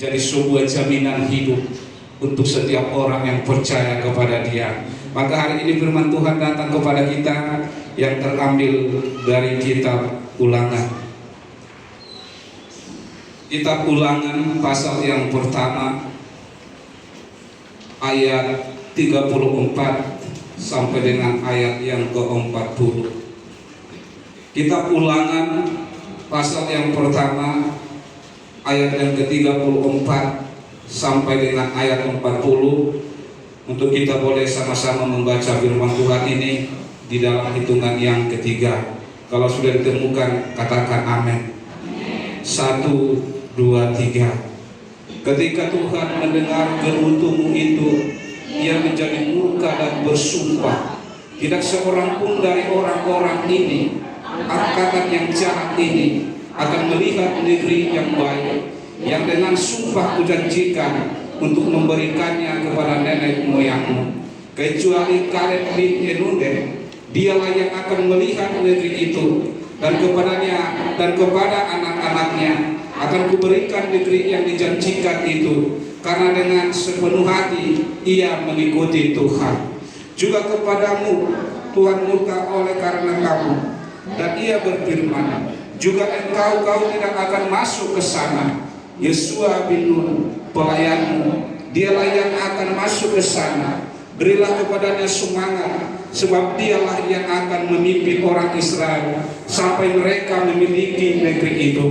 jadi sebuah jaminan hidup untuk setiap orang yang percaya kepada Dia. Maka hari ini firman Tuhan datang kepada kita yang terambil dari kitab Ulangan. Kitab Ulangan pasal yang pertama ayat 34 sampai dengan ayat yang ke-40. Kitab Ulangan pasal yang pertama ayat yang ke-34 sampai dengan ayat 40. Untuk kita boleh sama-sama membaca firman Tuhan ini di dalam hitungan yang ketiga. Kalau sudah ditemukan, katakan amin. 1, 2, 3. Ketika Tuhan mendengar gerutumu itu, Ia menjadi murka dan bersumpah, tidak seorang pun dari orang-orang ini, angkatan yang jahat ini, akan melihat negeri yang baik yang dengan sumpah kujanjikan untuk memberikannya kepada nenek moyangmu, kecuali Kaleb bin Yefune. Dialah yang akan melihat negeri itu, dan kepadanya dan kepada anak-anaknya akan kuberikan negeri yang dijanjikan itu, karena dengan sepenuh hati ia mengikuti Tuhan. Juga kepadamu Tuhan murka oleh karena kamu, dan ia berfirman, juga kau tidak akan masuk ke sana. Yesua bin Nun pelayanmu, dialah yang akan masuk ke sana. Berilah kepadanya semangat, sebab dialah yang akan memimpin orang Israel sampai mereka memiliki negeri itu.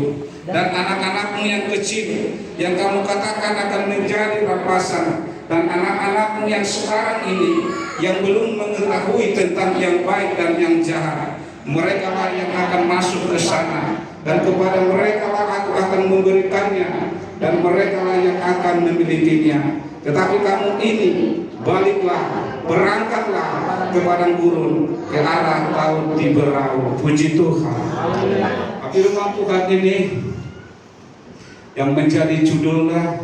Dan anak-anakmu yang kecil yang kamu katakan akan menjadi rampasan, dan anak-anakmu yang sekarang ini yang belum mengetahui tentang yang baik dan yang jahat, mereka lah yang akan masuk ke sana, dan kepada mereka lah aku akan memberikannya, dan mereka lah yang akan memilikinya. Tetapi kamu ini baliklah, berangkatlah ke padang gurun, ke arah laut di berau. Puji Tuhan. Firman Tuhan ini yang menjadi judulnya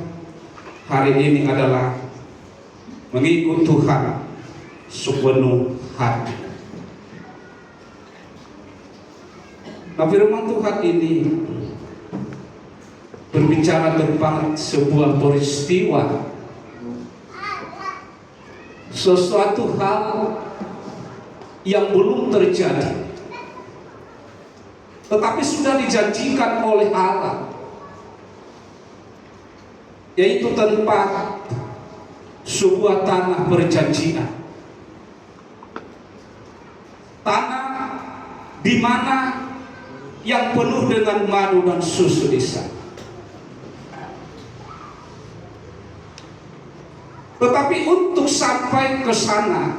hari ini adalah mengikut Tuhan sepenuh hati. Nah, firman Tuhan ini berbicara tentang sebuah peristiwa, sesuatu hal yang belum terjadi, tetapi sudah dijanjikan oleh Allah, yaitu tempat sebuah tanah perjanjian, tanah di mana yang penuh dengan madu dan susu di sana. Tetapi untuk sampai ke sana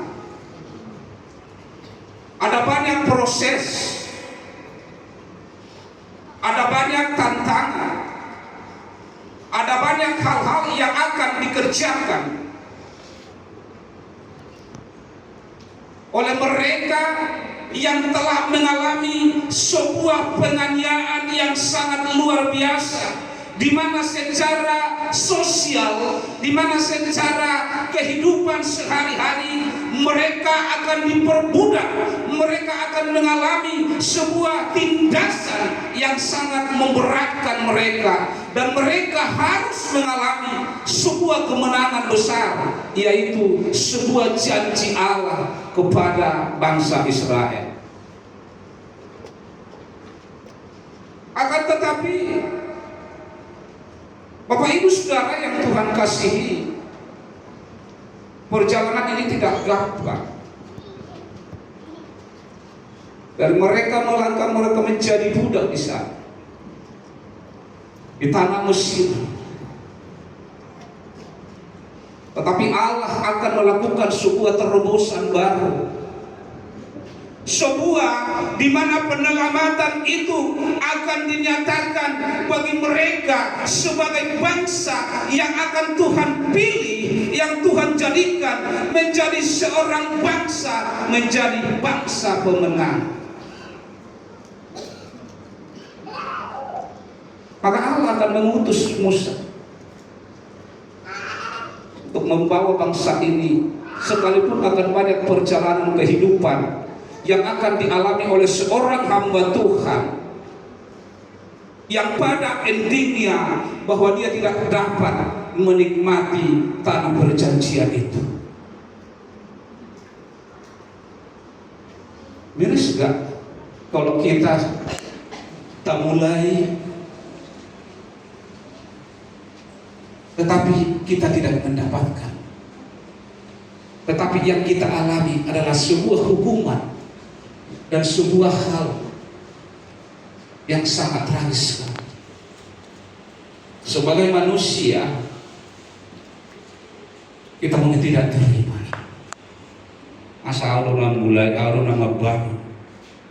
ada banyak proses, ada banyak tantangan, ada banyak hal-hal yang akan dikerjakan oleh mereka yang telah mengalami sebuah penganiayaan yang sangat luar biasa, di mana secara sosial, di mana secara kehidupan sehari-hari mereka akan diperbudak, mereka akan mengalami sebuah tindasan yang sangat memberatkan mereka, dan mereka harus mengalami sebuah kemenangan besar, yaitu sebuah janji Allah kepada bangsa Israel. Akan tetapi Bapak Ibu Saudara yang Tuhan kasihi, perjalanan ini tidak gampang. Dan mereka melangkah, mereka menjadi budak di sana, di tanah Mesir. Tetapi Allah akan melakukan sebuah terobosan baru, sebuah di mana penyelamatan itu akan dinyatakan bagi mereka sebagai bangsa yang akan Tuhan pilih, yang Tuhan jadikan menjadi seorang bangsa, menjadi bangsa pemenang. Maka Allah akan mengutus Musa untuk membawa bangsa ini, sekalipun akan banyak perjalanan kehidupan yang akan dialami oleh seorang hamba Tuhan. yang pada endingnya bahwa dia tidak dapat menikmati tanah perjanjian itu. Miris gak kalau kita tak mulai, tetapi kita tidak mendapatkan. Tetapi yang kita alami adalah sebuah hukuman dan sebuah hal yang sangat tragis. Sebagai manusia, kita mungkin tidak terima. Asa orang mulai, orang bangun.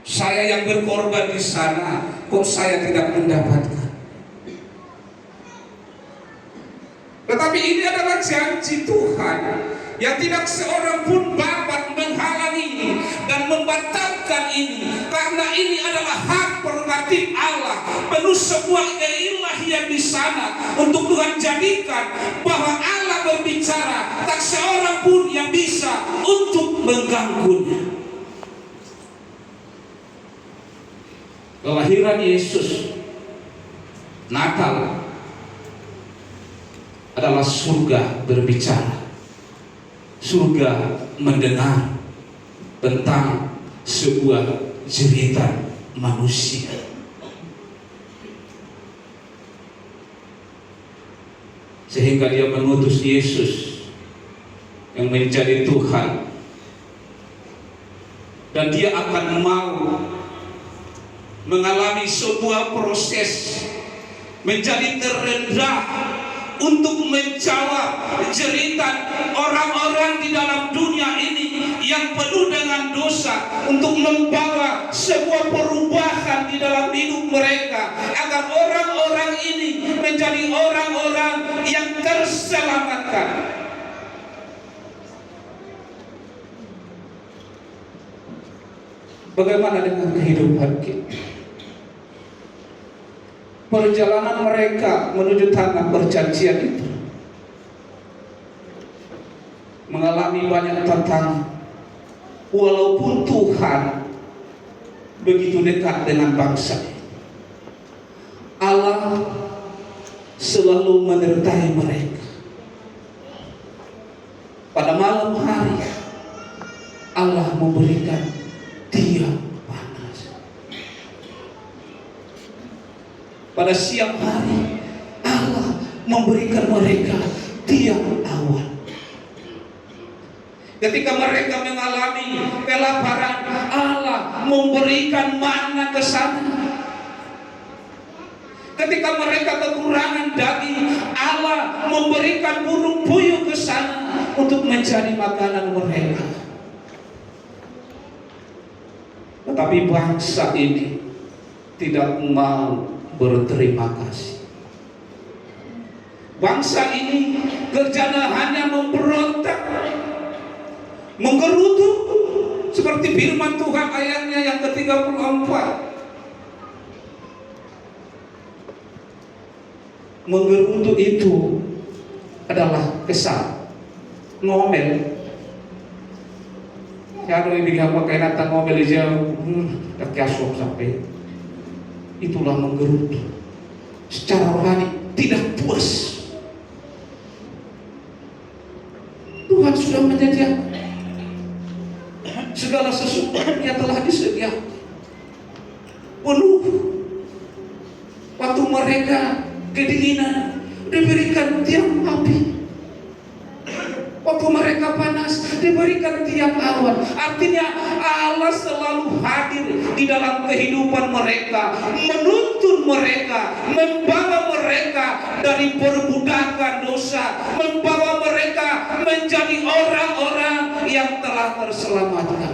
Saya yang berkorban di sana, kok saya tidak mendapatkan? Tetapi ini adalah janji Tuhan yang tidak seorang pun dapat menghalangi dan membatalkan ini, karena ini adalah hak prerogatif Allah, penuh sebuah keilahian di sana untuk Tuhan jadikan bahwa Allah berbicara, tak seorang pun yang bisa untuk mengganggunya. Kelahiran Yesus, Natal, adalah surga berbicara. Surga mendengar tentang sebuah jeritan manusia. Sehingga dia mengutus Yesus yang menjadi Tuhan, dan dia akan mau mengalami sebuah proses menjadi terendah untuk menjawab jeritan orang-orang di dalam dunia ini yang penuh dengan dosa, untuk membawa sebuah perubahan di dalam hidup mereka agar orang-orang ini menjadi orang-orang yang terselamatkan. Bagaimana dengan kehidupan kita? Perjalanan mereka menuju tanah perjanjian itu mengalami banyak tantangan. Walaupun Tuhan begitu dekat dengan bangsa, Allah selalu menyertai mereka. Pada malam hari Allah memberikan tiang panas. Pada siang hari Allah memberikan mereka tiang awan. Ketika mereka mengalami kelaparan, Allah memberikan manna ke sana. Ketika mereka kekurangan daging, Allah memberikan burung puyuh ke sana untuk menjadi makanan mereka. Tetapi bangsa ini tidak mau berterima kasih. Bangsa ini kerjanya hanya memberontak, menggerutu, seperti firman Tuhan ayatnya yang ke-34. Menggerutu itu adalah kesal, ngomel. Kalau ini apa kayak datang ngomel aja, tak kiasok sampai. Itulah menggerutu. Secara rohani tidak puas. Tuhan sudah menyediakan segala sesuatunya, telah disediakan penuh. Waktu mereka kedinginan, diberikan tiang api. Waktu mereka panas, diberikan tiang awan. Artinya Allah selalu hadir di dalam kehidupan mereka, menuntun mereka, membawa mereka dari perbudakan dosa, membawa mereka menjadi orang-orang yang telah terselamatkan.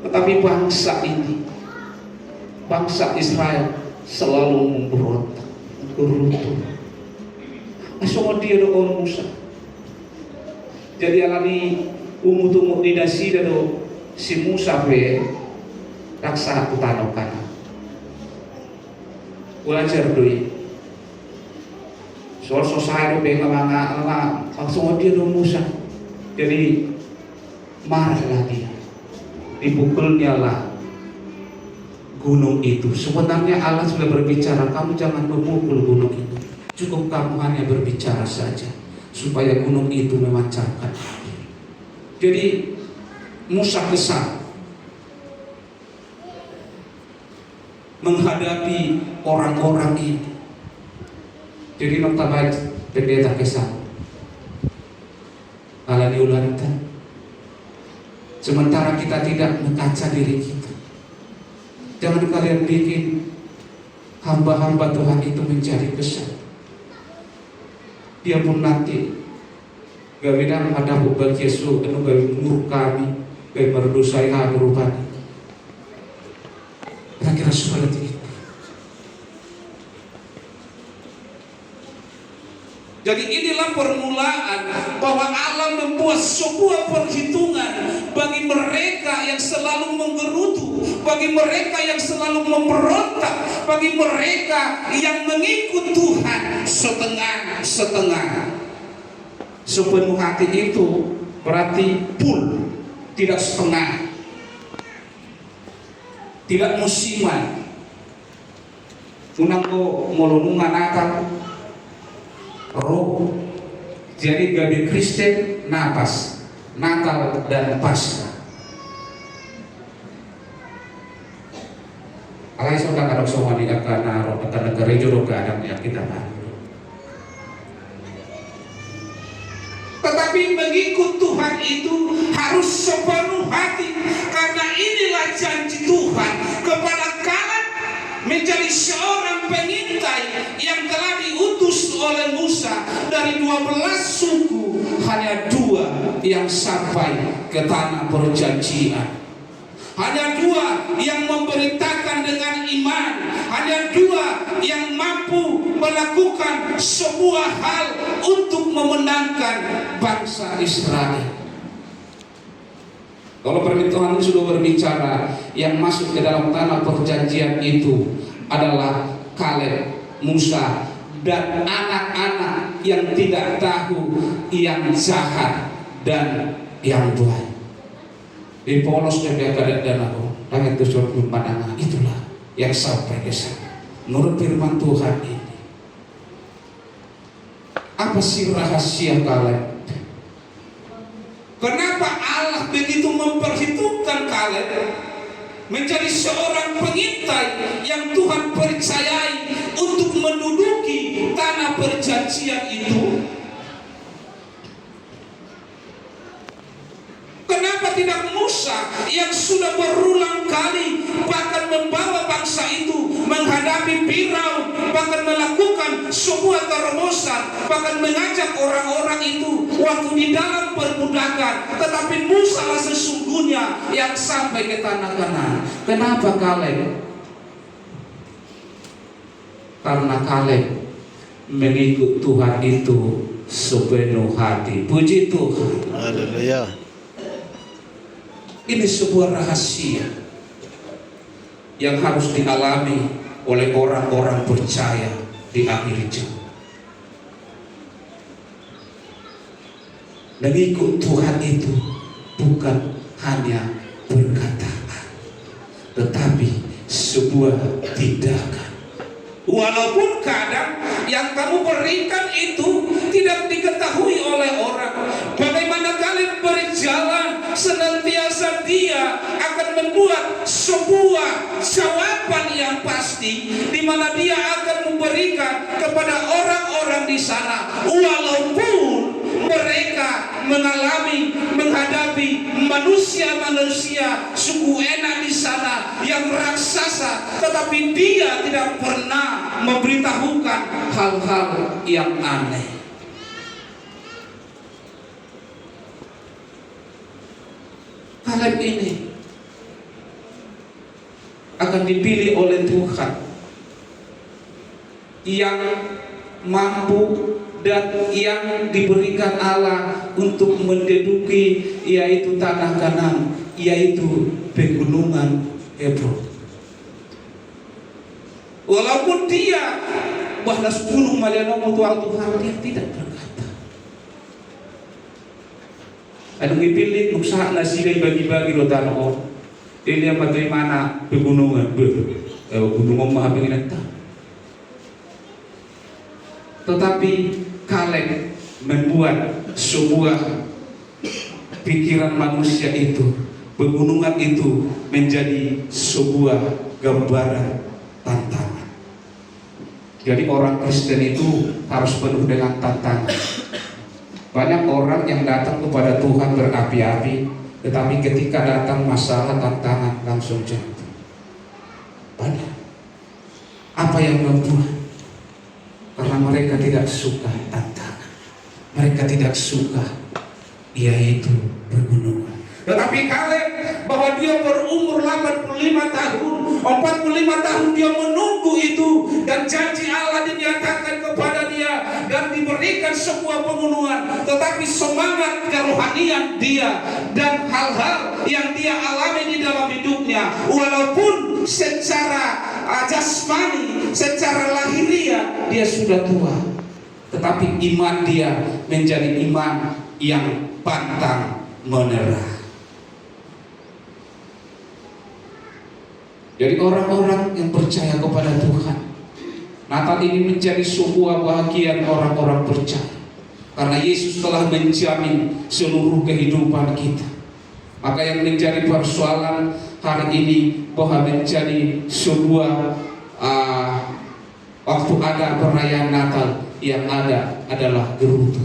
Tetapi bangsa ini, bangsa Israel, selalu memberontak, beruntung. Asal dia doa Musa. Jadi alami umutumuk di dasi do si Musa be raksa putanokan. Belajar doi. Soal sosai do be ngamanga langsung dia do Musa. Jadi marahlah dia. Dipukulnya lah gunung itu. Sebenarnya Allah sudah berbicara, kamu jangan memukul gunung itu. Cukup kamu hanya berbicara saja, supaya gunung itu memancarkan air. Jadi Musa kesal menghadapi orang-orang ini. Jadi nota baca pendeta kesal Allah diulankan. Sementara kita tidak mengaca diri kita. Jangan kalian bikin hamba-hamba Tuhan itu menjadi kesal. Dia pun nanti gawinang ada bagi Yesus anu gawe murkami, gawe merdosai kami rupanya. Kira-kira seperti itu. Jadi inilah permulaan bahwa Allah membuat sebuah perhitungan bagi mereka yang selalu menggerutu, bagi mereka yang selalu memberontak, bagi mereka yang mengikut Tuhan setengah-setengah. Sepenuh hati itu berarti full, tidak setengah, tidak musiman. Unang ko molonungan akal roh. Jadi gabi Kristen napas, Natal dan Paskah. Alai sudah kadang semua di akana roh akan negara jodoh kadang yang kita bantu. Tetapi mengikut Tuhan itu harus sepenuh hati, karena inilah janji Tuhan kepada Kaleb menjadi seorang pengintai yang telah diutus oleh Musa. Dari 12 suku hanya 2 yang sampai ke tanah perjanjian. Hanya 2 yang memberitakan dengan iman. Hanya 2 yang mampu melakukan sebuah hal untuk memenangkan bangsa Israel. Kalau Tuhan sudah berbicara, yang masuk ke dalam tanah perjanjian itu adalah Kaleb, Musa, dan anak-anak yang tidak tahu yang jahat dan yang baik. Di polos dan aku, dan itu surat pemandangan itulah yang sampai ke sana. Menurut firman Tuhan ini, apa sih rahasia Kaleb? Kenapa Allah begitu memperhitungkan Kaleb menjadi seorang pengintai yang Tuhan percayai untuk menduduki tanah perjanjian itu? Kenapa tidak Musa yang sudah berulang kali bahkan membawa bangsa itu menghadapi Firaun, bahkan melakukan sebuah terobosan, bahkan mengajak orang-orang itu waktu di dalam perbudakan, tetapi Musa lah sesungguhnya yang sampai ke tanah Kanaan. Kenapa Kaleb? Karena Kaleb mengikut Tuhan itu sepenuh hati. Puji Tuhan. Haleluya. Ini sebuah rahasia yang harus dialami oleh orang-orang percaya di akhir zaman. Mengikut Tuhan itu bukan hanya perkataan, tetapi sebuah tindakan. Walaupun kadang yang kamu berikan itu tidak diketahui oleh orang. Bagaimana kalian berjalan, senantiasa dia akan membuat sebuah jawaban yang pasti, di mana dia akan memberikan kepada orang-orang di sana. Walaupun mereka menghadapi manusia-manusia suku enak di sana yang raksasa, tetapi dia tidak pernah memberitahukan hal-hal yang aneh. Kaleb ini akan dipilih oleh Tuhan yang mampu dan yang diberikan Allah untuk menduduki yaitu tanah Kanaan, yaitu pegunungan Hebron. Walaupun dia bahwa 10 malian mutual Tuhan, dia tidak berkata. Anu dipilih nuksa nasigai bagi-bagi lo tanah. Ini yang bagaimana pegunungan, gunung maha penginata. Tetapi Kaleb membuat sebuah pikiran manusia itu, pegunungan itu menjadi sebuah gambaran tantangan. Jadi orang Kristen itu harus penuh dengan tantangan. Banyak orang yang datang kepada Tuhan berapi-api, tetapi ketika datang masalah tantangan langsung jatuh. Banyak. Apa yang membuat? Karena mereka tidak suka tantangan. Mereka tidak suka, yaitu pegunungan. Tetapi Kaleb bahwa dia berumur 85 tahun, 45 tahun dia menunggu itu, dan janji Allah dinyatakan kepada dia dan diberikan sebuah pegunungan. Tetapi semangat kerohanian dia dan hal-hal yang dia alami di dalam hidupnya, walaupun secara jasmani, secara lahiriah dia sudah tua, tetapi iman dia menjadi iman yang pantang menyerah. Jadi orang-orang yang percaya kepada Tuhan, Natal ini menjadi sebuah bahagian orang-orang percaya, karena Yesus telah menjamin seluruh kehidupan kita. Maka yang menjadi persoalan hari ini bahwa menjadi sebuah waktu ada perayaan Natal, yang ada adalah gerutu.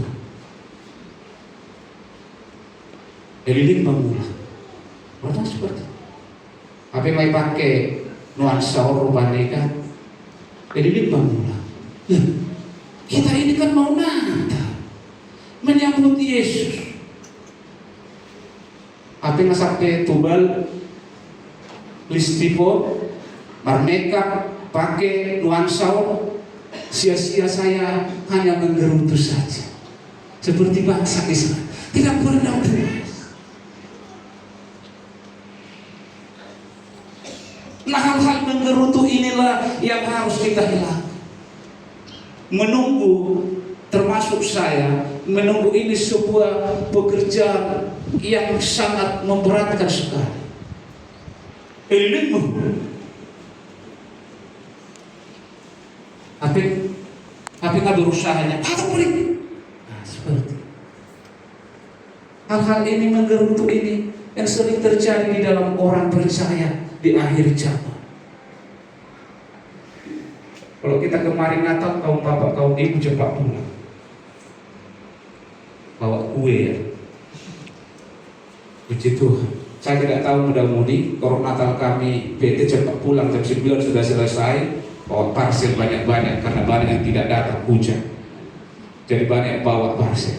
Eliling mengulang. Berarti seperti apa yang pakai nuansa urbanika, eliling mengulang. Kita ini kan mau Natal, menyambut Yesus. Apa yang sampai tubal, listipo, marmeka, pakai nuansa, sia-sia saya hanya menggerutu saja, seperti bangsa Israel, tidak pernah puas. Nah, hal-hal menggerutu inilah yang harus kita hilang. Menunggu, termasuk saya, menunggu ini sebuah pekerjaan yang sangat memberatkan sekali. Ilmu apa nggak berusahanya? Atau beri. Nah, seperti hal-hal ini menggerutu ini yang sering terjadi di dalam orang percaya di akhir zaman. Kalau kita kemarin Natal, kaum bapak, kaum ibu cepat pulang, bawa kue ya. Puji Tuhan. Saya tidak tahu mudah-mudi kalau Natal kami PT cepat pulang jam 9 sudah selesai, bawa parcel banyak-banyak karena banyak yang tidak datang hujan. Jadi banyak bawa parcel.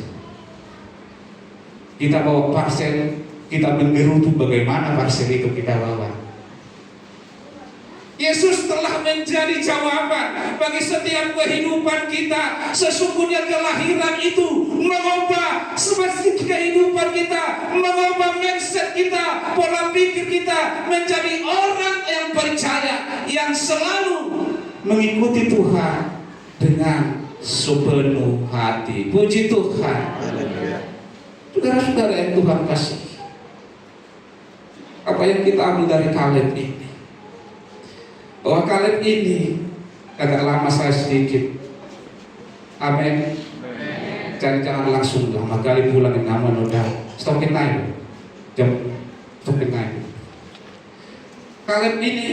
Kita bawa parcel, kita menggerutu bagaimana parcel itu kita bawa. Yesus telah menjadi jawaban bagi setiap kehidupan kita. Sesungguhnya kelahiran itu mengubah seperti kehidupan kita, mengubah mindset kita, pola pikir kita menjadi orang yang percaya, yang selalu mengikuti Tuhan dengan sepenuh hati. Puji Tuhan. Saudara-saudara yang Tuhan kasih, apa yang kita ambil dari Kaleb ini? Bahwa Kaleb ini agak lama saya sedikit. Amin. Jangan langsung lama kali pulang yang nama udah stokin naik. Jam stokin naik. Kaleb ini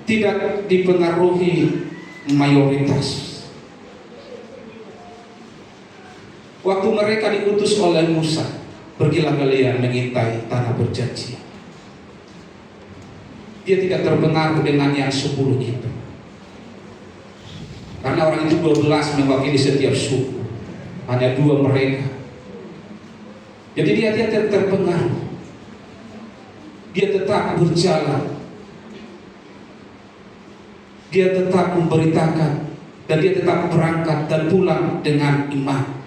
tidak dipengaruhi mayoritas. Waktu mereka diutus oleh Musa, pergilah kalian mengintai tanah perjanjian. Dia tidak terpengaruh dengan yang 10 itu, karena orang itu 12 mewakili setiap suku, hanya 2 mereka. Jadi dia tidak terpengaruh. Dia tetap berjalan, dia tetap memberitakan, dan dia tetap berangkat dan pulang dengan iman.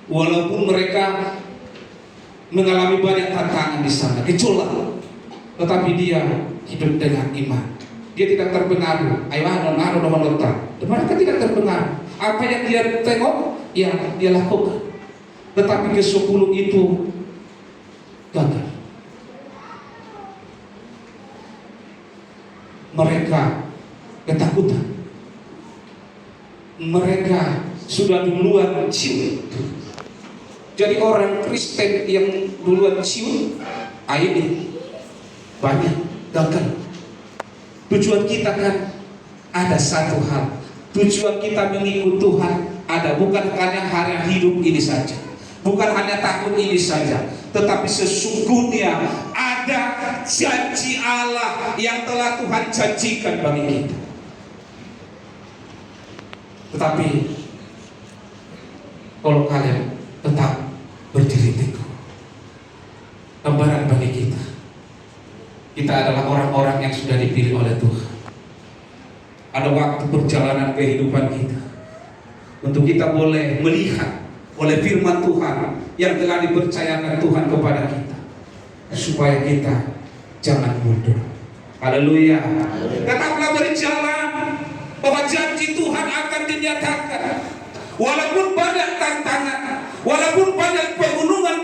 Walaupun mereka mengalami banyak tantangan di sana, gejolak, tetapi dia hidup dengan iman. Dia tidak terpengaruh. Mereka tidak terpengaruh. Apa yang dia tengok, yang dia lakukan. Tetapi ke-10 itu gagal. mereka ketakutan. Mereka sudah duluan ciut. Jadi orang Kristen yang duluan ciut, ini banyak gagal. Tujuan kita kan ada satu hal. Tujuan kita mengikut Tuhan ada, bukan hanya hari hidup ini saja, bukan hanya tahun ini saja, tetapi sesungguhnya ada janji Allah yang telah Tuhan janjikan bagi kita. Tetapi kalau kalian tetap berdiri teguh, gambaran bagi kita, kita adalah orang-orang yang sudah dipilih oleh Tuhan. Ada waktu perjalanan kehidupan kita untuk kita boleh melihat oleh firman Tuhan yang telah dipercayakan Tuhan kepada kita, supaya kita jangan mundur. Haleluya. Tetaplah berjalan, bahwa janji Tuhan akan dinyatakan. Walaupun banyak tantangan, walaupun banyak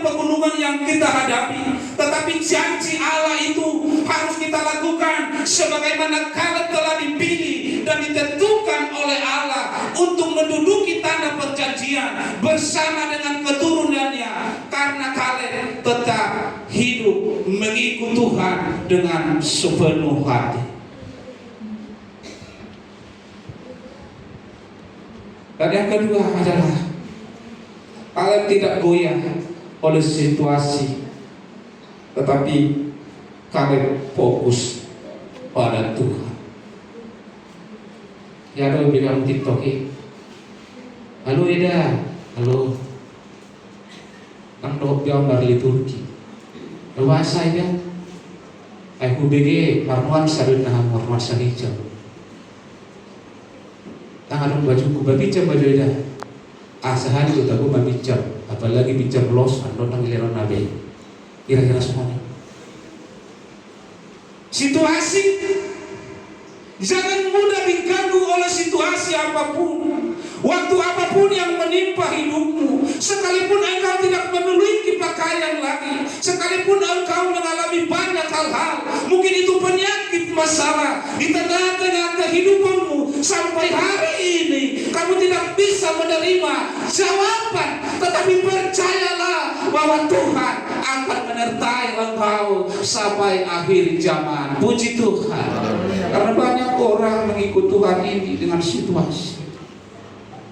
pegunungan yang kita hadapi, tetapi janji Allah itu harus kita lakukan, sebagaimana kalian telah dipilih dan ditentukan oleh Allah untuk menduduki tanah perjanjian bersama dengan keturunannya, karena kalian tetap hidup mengikut Tuhan dengan sepenuh hati. Dan yang kedua adalah kalian tidak goyah oleh situasi, tetapi kalian fokus pada Tuhan. Ya, ada bilang TikTok ini, halo Eda, halo, kan dok jauh dari liturgi, bahasa ya, aku BG marmuan sarun nah marmuan saricam. Tangan bajuku babicam baju ida asahan itu tahu babicam, apalagi bicam los ando nang liran nabe kira-kira semuanya situasi. Jangan mudah diganggu oleh situasi apapun, waktu apapun yang menimpa hidupmu. Sekalipun engkau tidak memiliki pakaian lagi, sekalipun engkau mengalami banyak hal-hal, mungkin itu penyakit, masalah di tengah-tengah kehidupanmu, sampai hari ini kamu tidak bisa menerima jawaban, tetapi percayalah bahwa Tuhan akan menyertai engkau sampai akhir zaman. Puji Tuhan. Karena banyak orang mengikut Tuhan ini dengan situasi.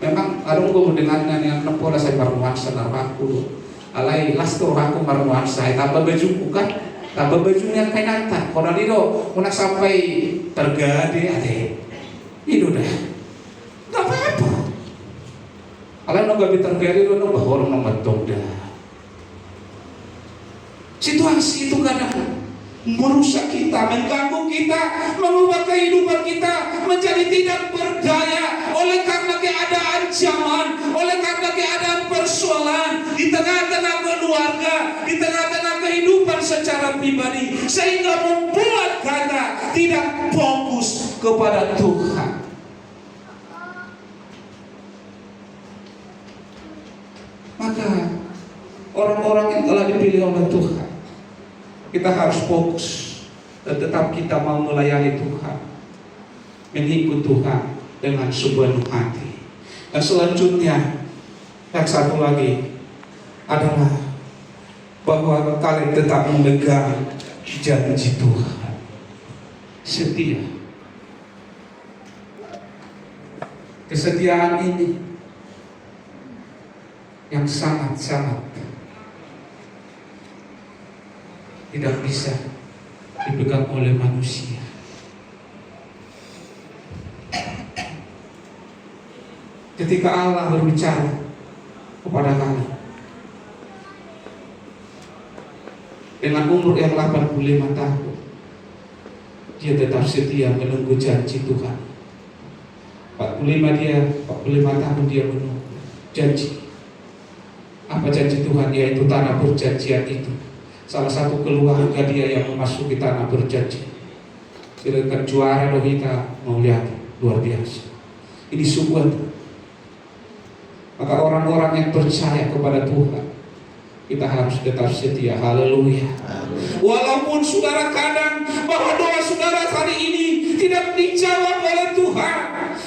Memang ada gue mendengarnya yang nempola saya marmuansa narwaku alai lastor aku marmuansa tambah bajuku kan, tambah bajunya kayak nanta kalau lido unak sampai tergade ade itu dah nggak apa-apa. Alai nggak bisa tergade lo nggak orang nggak dah. Situasi itu kadang merusak kita, mengganggu kita, mengubah kehidupan kita menjadi tidak berdaya oleh karena keadaan zaman, oleh karena keadaan persoalan di tengah-tengah keluarga, di tengah-tengah kehidupan secara pribadi, sehingga membuat kita tidak fokus kepada Tuhan. Maka orang-orang yang telah dipilih oleh Tuhan, kita harus fokus dan tetap kita mau melayani Tuhan, mengikut Tuhan dengan sepenuh hati. Dan selanjutnya, yang satu lagi adalah bahwa kalian tetap memegang janji Tuhan, setia. Kesetiaan ini yang sangat-sangat tidak bisa dipegang oleh manusia. Ketika Allah berbicara kepada kalian dengan umur yang 85 tahun, dia tetap setia menunggu janji Tuhan. 45 tahun dia menunggu janji. Apa janji Tuhan? Yaitu tanah perjanjian itu. Salah satu keluarga dia yang memasuki tanah berjanji. Silakan juara kita mau lihat, luar biasa. Ini sebuah. Maka orang-orang yang percaya kepada Tuhan kita harus tetap setia. Haleluya. Walaupun saudara kadang bahwa doa saudara hari ini tidak dijawab oleh Tuhan,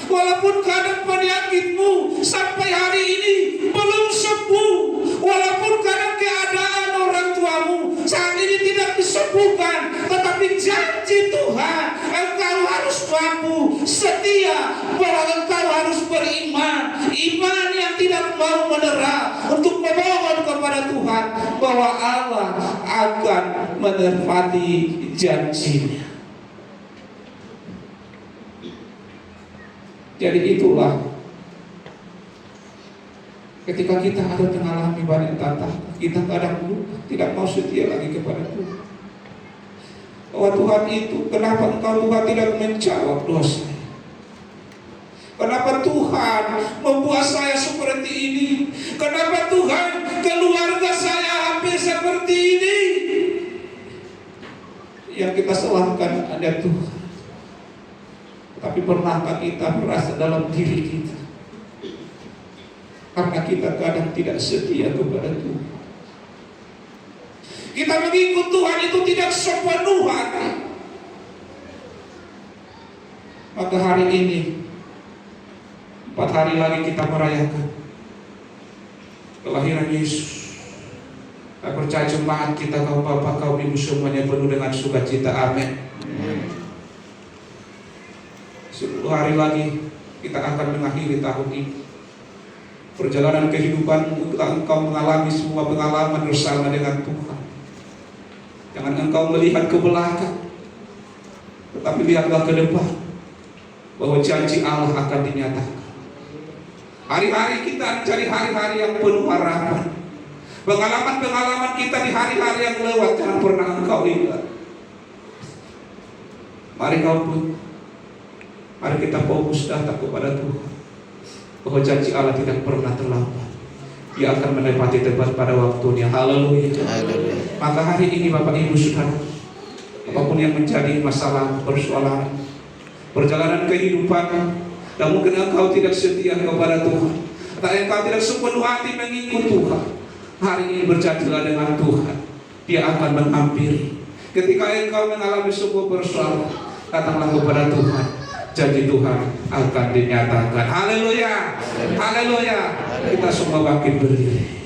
walaupun kadang penyakitmu sampai hari ini belum sembuh, walaupun kadang keadaan orang tuamu saat ini tidak disembuhkan, tetapi janji Tuhan, engkau harus mampu setia, bahwa engkau harus beriman, iman yang tidak mau menyerah, untuk memohon kepada Tuhan bahwa Allah akan menepati janjinya. Jadi itulah ketika kita ada mengalami banyak tantangan, kita kadang lupa, tidak mau setia lagi kepada Tuhan. Bahwa Tuhan itu, kenapa engkau Tuhan tidak menjawab dosa? Kenapa Tuhan membuat saya seperti ini? Kenapa Tuhan keluarga saya hampir seperti ini? Yang kita salahkan ada Tuhan. Tapi pernahkah kita merasa dalam diri kita, karena kita kadang tidak setia kepada Tuhan, kita mengikut Tuhan itu tidak sepenuh hati. Maka hari ini 4 hari lagi kita merayakan kelahiran Yesus. Saya percaya jemaat kita, kaum bapak, kaum ibu semuanya penuh dengan sukacita. Amin. 10 hari lagi kita akan mengakhiri tahun ini. Perjalanan kehidupanmu, engkau mengalami semua pengalaman bersama dengan Tuhan. Jangan engkau melihat ke belakang, tetapi lihatlah ke depan, bahwa janji Allah akan dinyatakan. Hari-hari kita mencari hari-hari yang penuh harapan. Pengalaman-pengalaman kita di hari-hari yang lewat jangan pernah engkau ingat. Mari kita fokus datang kepada Tuhan, bahwa janji Allah tidak pernah terlambat. Dia akan menepati tepat pada waktunya. Haleluya. Maka hari ini Bapak Ibu Saudara, apapun yang menjadi masalah, persoalan, perjalanan kehidupan, dan mungkin engkau tidak setia kepada Tuhan, atau engkau tidak sepenuh hati mengikut Tuhan, hari ini berjanjilah dengan Tuhan, Dia akan menghampiri. Ketika engkau mengalami sebuah persoalan, datanglah kepada Tuhan, janji Tuhan akan dinyatakan. Haleluya. Haleluya. Kita semua bangkit berdiri.